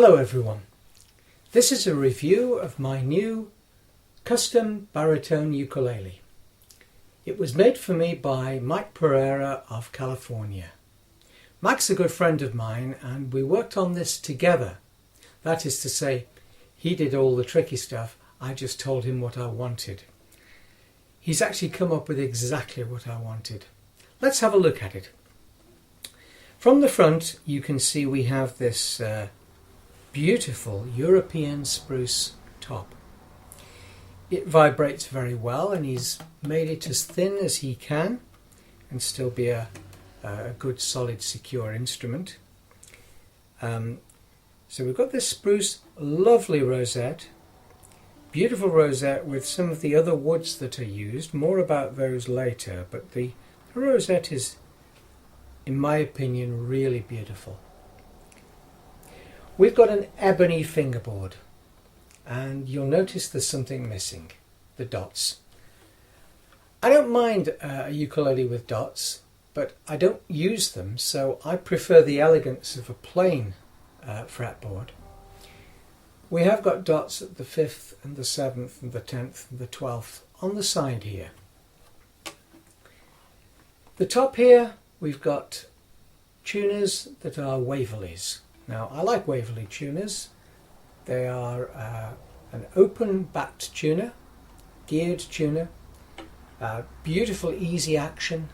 Hello everyone, this is a review of my new custom baritone ukulele. It was made for me by Mike Pereira of California. Mike's a good friend of mine and we worked on this together. That is to say, he did all the tricky stuff, I just told him what I wanted. He's actually come up with exactly what I wanted. Let's have a look at it. From the front you can see we have this beautiful European spruce top. It vibrates very well and he's made it as thin as he can and still be a good solid secure instrument. So we've got this spruce lovely rosette, beautiful rosette with some of the other woods that are used, more about those later, but the rosette is, in my opinion, really beautiful. We've got an ebony fingerboard and you'll notice there's something missing, the dots. I don't mind a ukulele with dots, but I don't use them, so I prefer the elegance of a plain fretboard. We have got dots at the 5th and the 7th and the 10th and the 12th on the side here. The top here we've got tuners that are Waverleys. Now, I like Waverley tuners. They are an open-backed tuner, geared tuner, beautiful, easy action,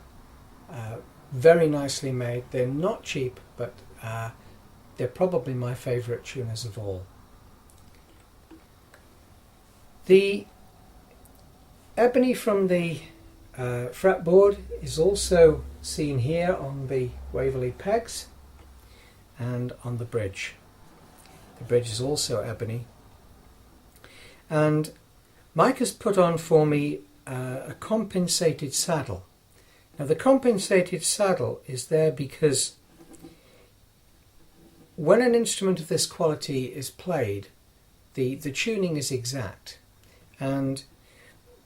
very nicely made. They're not cheap, but they're probably my favourite tuners of all. The ebony from the fretboard is also seen here on the Waverley pegs and on the bridge. The bridge is also ebony. And Mike has put on for me a compensated saddle. Now the compensated saddle is there because when an instrument of this quality is played, the tuning is exact. And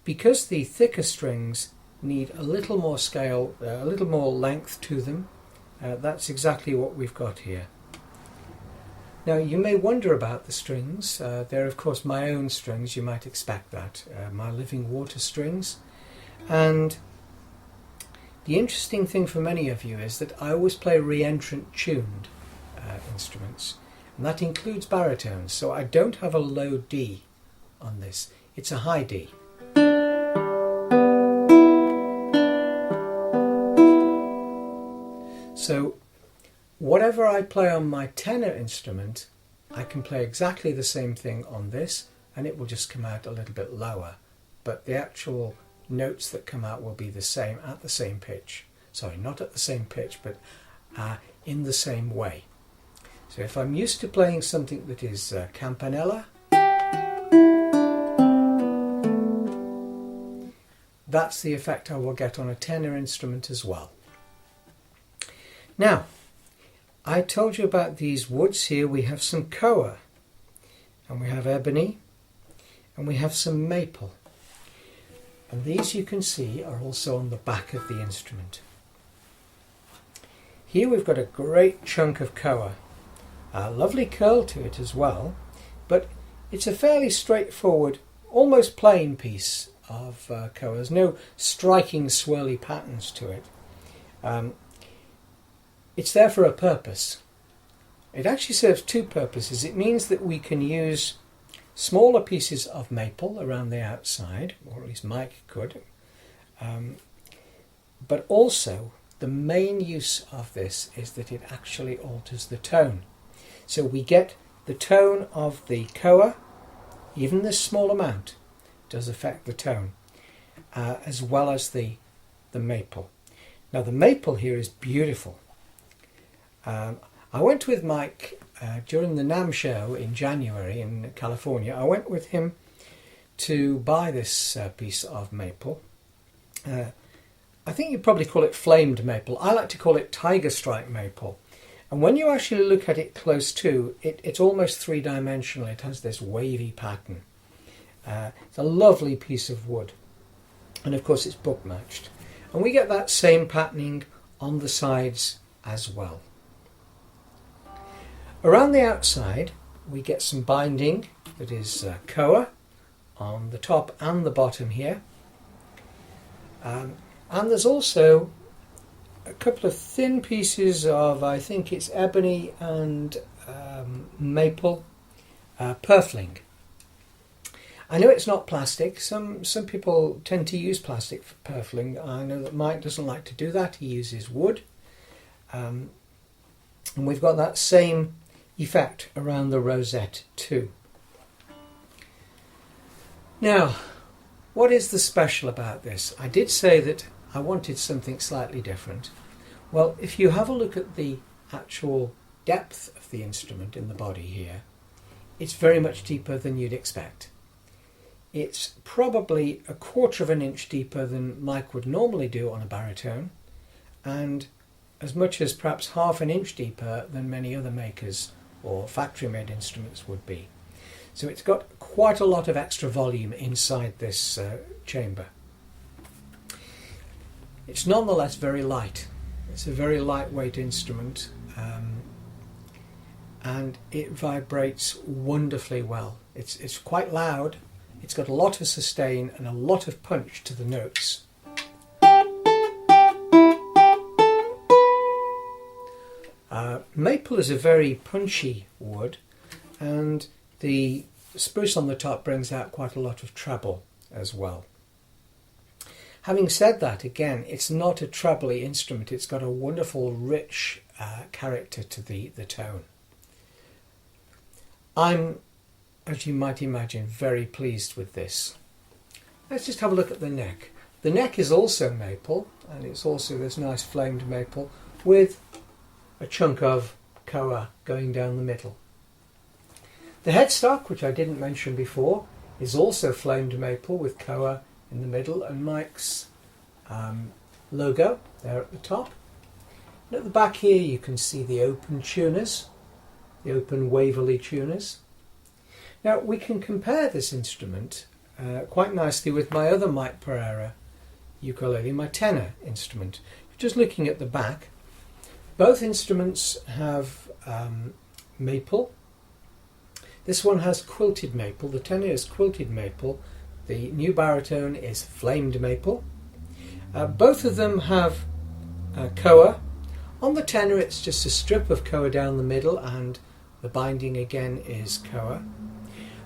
because the thicker strings need a little more scale, a little more length to them, that's exactly what we've got here. Now you may wonder about the strings. They're of course my own strings, you might expect that, my living water strings. And the interesting thing for many of you is that I always play re-entrant tuned instruments, and that includes baritones, so I don't have a low D on this, it's a high D. So whatever I play on my tenor instrument, I can play exactly the same thing on this and it will just come out a little bit lower, but the actual notes that come out will be the same at the same pitch. Sorry, not at the same pitch, but in the same way. So if I'm used to playing something that is campanella, that's the effect I will get on a tenor instrument as well. Now, I told you about these woods here. We have some koa, and we have ebony, and we have some maple. And these you can see are also on the back of the instrument. Here we've got a great chunk of koa, a lovely curl to it as well, but it's a fairly straightforward, almost plain piece of koa. There's no striking swirly patterns to it. It's there for a purpose. It actually serves two purposes. It means that we can use smaller pieces of maple around the outside, or at least Mike could, but also the main use of this is that it actually alters the tone. So we get the tone of the koa, even this small amount does affect the tone, as well as the maple. Now the maple here is beautiful. I went with Mike during the NAMM show in January in California. I went with him to buy this piece of maple. I think you'd probably call it flamed maple. I like to call it tiger stripe maple. And when you actually look at it close to, it's almost three-dimensional. It has this wavy pattern. It's a lovely piece of wood. And of course it's book matched. And we get that same patterning on the sides as well. Around the outside we get some binding that is koa on the top and the bottom here. And there's also a couple of thin pieces of, I think it's ebony and maple purfling. I know it's not plastic. Some people tend to use plastic for purfling. I know that Mike doesn't like to do that. He uses wood. And we've got that same effect around the rosette too. Now, what is the special about this? I did say that I wanted something slightly different. Well, if you have a look at the actual depth of the instrument in the body here, it's very much deeper than you'd expect. It's probably 1/4 of an inch deeper than Mike would normally do on a baritone, and as much as perhaps 1/2 an inch deeper than many other makers or factory-made instruments would be. So it's got quite a lot of extra volume inside this chamber. It's nonetheless very light. It's a very lightweight instrument, and it vibrates wonderfully well. It's quite loud. It's got a lot of sustain and a lot of punch to the notes. Maple is a very punchy wood, and the spruce on the top brings out quite a lot of treble as well. Having said that, again, it's not a trebly instrument. It's got a wonderful, rich character to the tone. I'm, as you might imagine, very pleased with this. Let's just have a look at the neck. The neck is also maple, and it's also this nice flamed maple with a chunk of koa going down the middle. The headstock, which I didn't mention before, is also flamed maple with koa in the middle, and Mike's logo there at the top. And at the back here you can see the open tuners, the open Waverley tuners. Now we can compare this instrument quite nicely with my other Mike Pereira ukulele, my tenor instrument. Just looking at the back, both instruments have maple. This one has quilted maple. The tenor is quilted maple. The new baritone is flamed maple. Both of them have koa. On the tenor it's just a strip of koa down the middle, and the binding again is koa.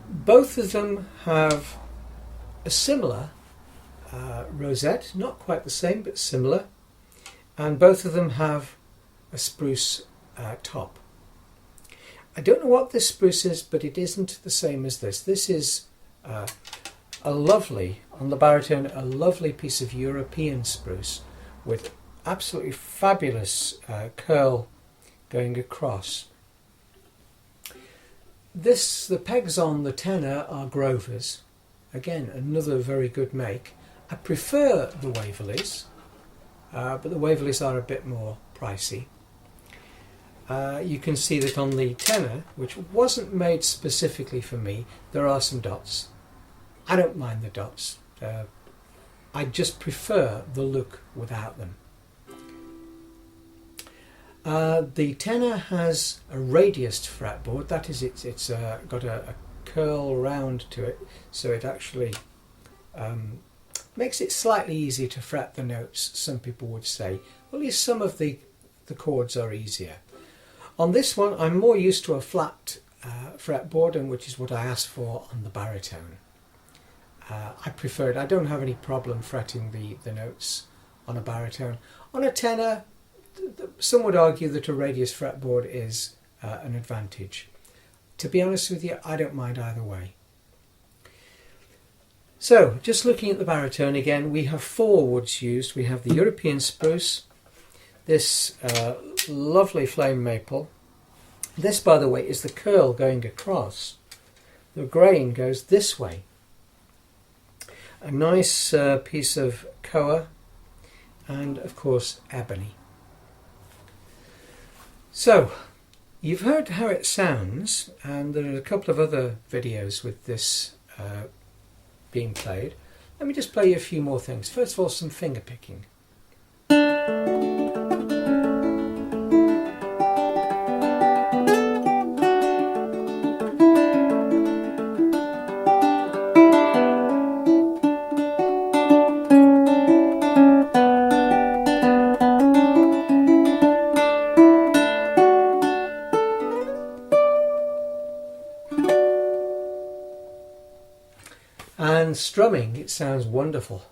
Both of them have a similar rosette, not quite the same but similar, and both of them have a spruce top. I don't know what this spruce is, but it isn't the same as this. This is a lovely, on the baritone, a lovely piece of European spruce with absolutely fabulous curl going across. The pegs on the tenor are Grovers. Again, another very good make. I prefer the Waverleys, but the Waverleys are a bit more pricey. You can see that on the tenor, which wasn't made specifically for me, there are some dots. I don't mind the dots. I just prefer the look without them. The tenor has a radiused fretboard. That is, it's got a curl round to it, so it actually makes it slightly easier to fret the notes, some people would say. Well, at least some of the chords are easier. On this one, I'm more used to a flat fretboard, and which is what I asked for on the baritone. I prefer it. I don't have any problem fretting the notes on a baritone. On a tenor, some would argue that a radius fretboard is an advantage. To be honest with you, I don't mind either way. So, just looking at the baritone again, we have 4 woods used. We have the European spruce, this lovely flame maple. This, by the way, is the curl going across. The grain goes this way. A nice piece of koa, and of course ebony. So, you've heard how it sounds, and there are a couple of other videos with this being played. Let me just play you a few more things. First of all, some finger picking. strumming, it sounds wonderful.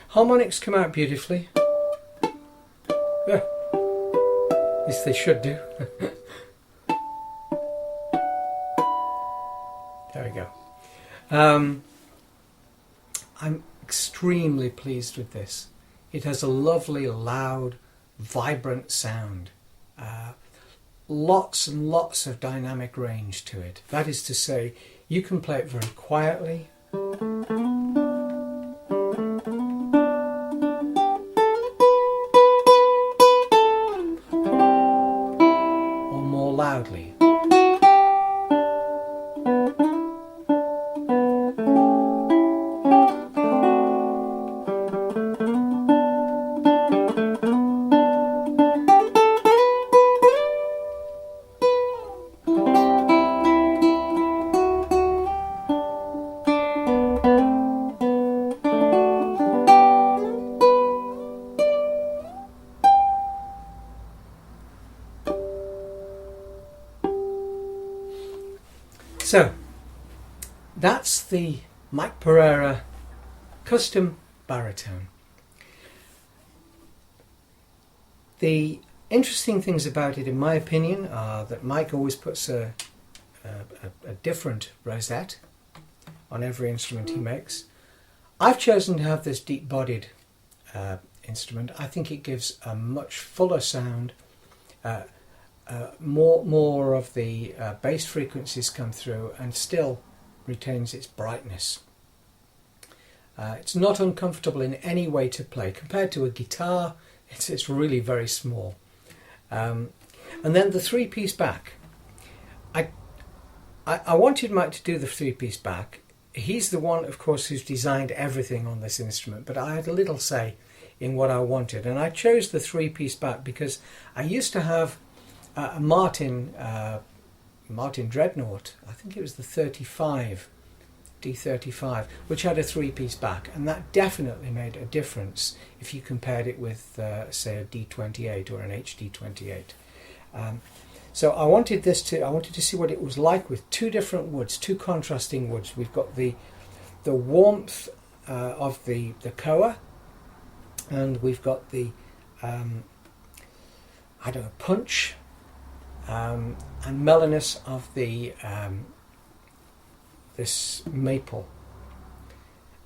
Harmonics come out beautifully. Yeah. At least they should do. There we go. I'm extremely pleased with this. It has a lovely, loud, vibrant sound. Lots and lots of dynamic range to it. That is to say, you can play it very quietly, loudly. So, that's the Mike Pereira custom baritone. The interesting things about it, in my opinion, are that Mike always puts a different rosette on every instrument he makes. I've chosen to have this deep-bodied instrument. I think it gives a much fuller sound. More of the bass frequencies come through and still retains its brightness. It's not uncomfortable in any way to play. Compared to a guitar, it's really very small. And then the three-piece back. I wanted Mike to do the three-piece back. He's the one, of course, who's designed everything on this instrument, but I had a little say in what I wanted. And I chose the three-piece back because I used to have a Martin Dreadnought, I think it was the D35, which had a three-piece back, and that definitely made a difference if you compared it with, say, a D28 or an HD28. So I wanted to see what it was like with two different woods, two contrasting woods. We've got the warmth of the koa, and we've got the punch and mellowness of the this maple,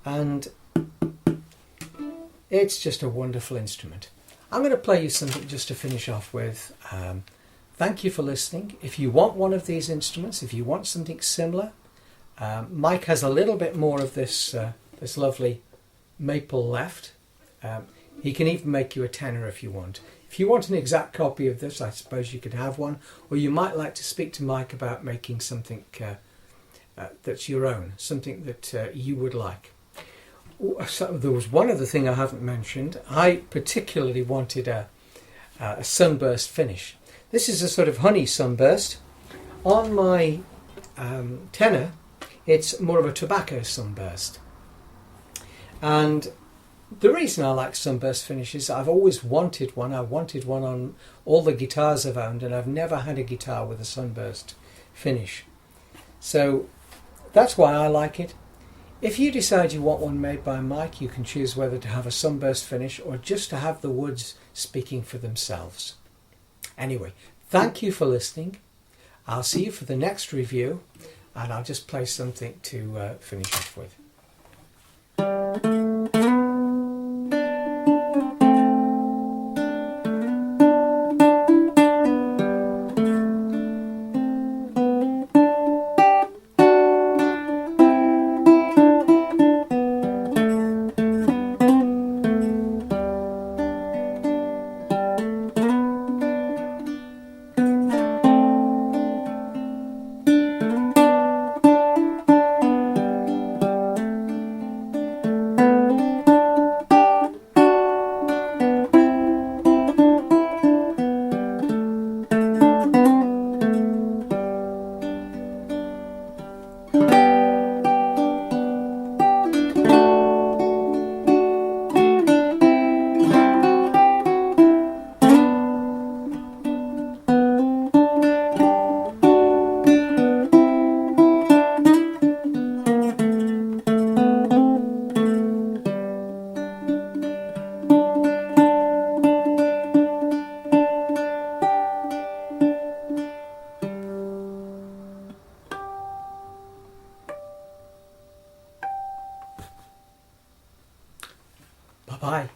and it's just a wonderful instrument. I'm going to play you something just to finish off with. Thank you for listening. If you want one of these instruments, if you want something similar, Mike has a little bit more of this this lovely maple left. He can even make you a tenor if you want. If you want an exact copy of this, I suppose you could have one, or you might like to speak to Mike about making something that's your own, something that you would like. So there was one other thing I haven't mentioned. I particularly wanted a sunburst finish. This is a sort of honey sunburst. On my tenor, it's more of a tobacco sunburst. And the reason I like sunburst finishes, I've always wanted one. I wanted one on all the guitars I've owned, and I've never had a guitar with a sunburst finish. So that's why I like it. If you decide you want one made by Mike, you can choose whether to have a sunburst finish or just to have the woods speaking for themselves. Anyway, thank you for listening. I'll see you for the next review, and I'll just play something to finish off with. Bye-bye.